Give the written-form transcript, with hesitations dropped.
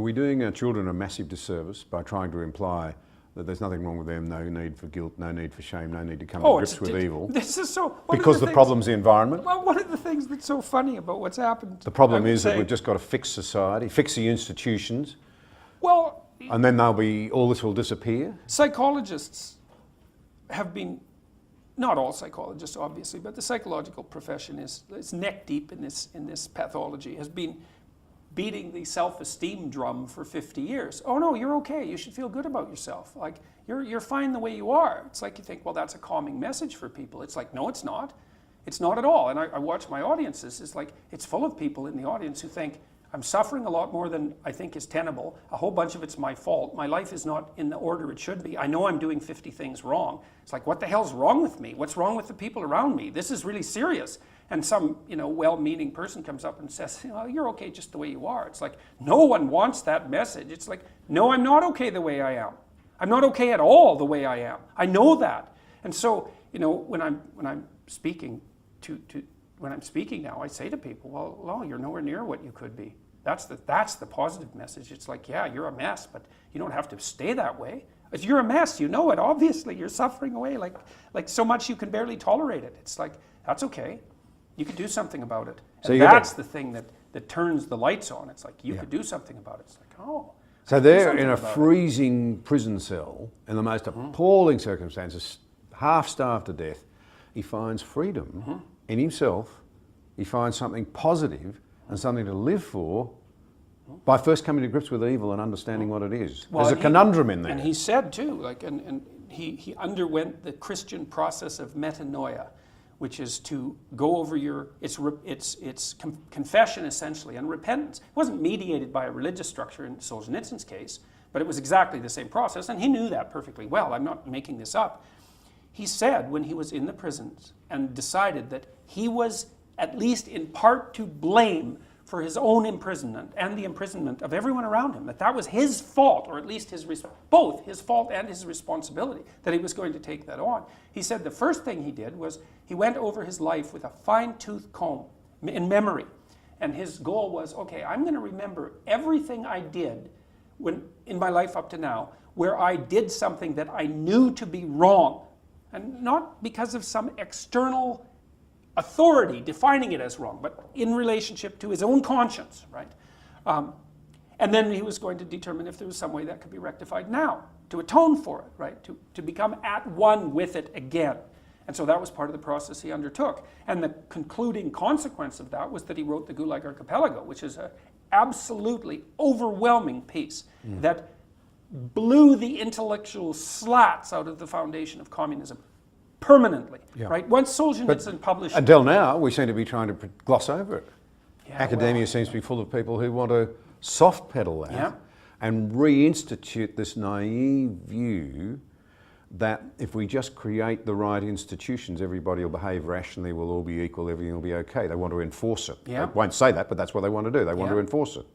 Are we doing our children a massive disservice by trying to imply that there's nothing wrong with them, no need for guilt, no need for shame, no need to come to grips with evil? This is so... Because the problem's the environment? Well, one of the things that's so funny about what's happened... The problem is that we've just got to fix society, fix the institutions, well, and then all this will disappear? Psychologists have been... Not all psychologists, obviously, but the psychological profession is neck deep in this pathology, has been beating the self-esteem drum for 50 years. Oh no, you're okay. You should feel good about yourself. Like, you're fine the way you are. It's like you think, well, that's a calming message for people. It's like, no, it's not. It's not at all. And I watch my audiences. It's like, it's full of people in the audience who think, I'm suffering a lot more than I think is tenable. A whole bunch of it's my fault. My life is not in the order it should be. I know I'm doing 50 things wrong. It's like, what the hell's wrong with me? What's wrong with the people around me? This is really serious. And some, well-meaning person comes up and says, you're okay just the way you are. It's like, no one wants that message. It's like, no, I'm not okay the way I am. I'm not okay at all the way I am. I know that. And so, when I'm speaking when I'm speaking now, I say to people, well, you're nowhere near what you could be. That's the positive message. It's like, yeah, you're a mess, but you don't have to stay that way. If you're a mess, you know it, obviously. You're suffering away like so much you can barely tolerate it. It's like, that's okay. You can do something about it. And so that's the thing that turns the lights on. It's like, you could do something about it. It's like, oh. So they're in a freezing prison cell in the most appalling circumstances, half-starved to death. He finds freedom in himself. He finds something positive and something to live for by first coming to grips with evil and understanding what it is. Well, there's a conundrum in there. And he said too, and he underwent the Christian process of metanoia, which is to go over it's confession essentially and repentance. It wasn't mediated by a religious structure in Solzhenitsyn's case, but it was exactly the same process, and he knew that perfectly well. I'm not making this up. He said when he was in the prisons and decided that he was at least in part to blame for his own imprisonment and the imprisonment of everyone around him, that was his fault, or at least both his fault and his responsibility, that he was going to take that on. He said the first thing he did was he went over his life with a fine-tooth comb in memory. And his goal was, okay, I'm going to remember everything I did in my life up to now where I did something that I knew to be wrong. And not because of some external authority defining it as wrong, but in relationship to his own conscience, right? And then he was going to determine if there was some way that could be rectified now, to atone for it, right? To become at one with it again. And so that was part of the process he undertook. And the concluding consequence of that was that he wrote the Gulag Archipelago, which is an absolutely overwhelming piece that blew the intellectual slats out of the foundation of communism permanently, right? Once Solzhenitsyn published... Until now, we seem to be trying to gloss over it. Yeah, Academia seems to be full of people who want to soft pedal that and reinstitute this naive view that if we just create the right institutions, everybody will behave rationally, we'll all be equal, everything will be okay. They want to enforce it. They won't say that, but that's what they want to do. They want to enforce it.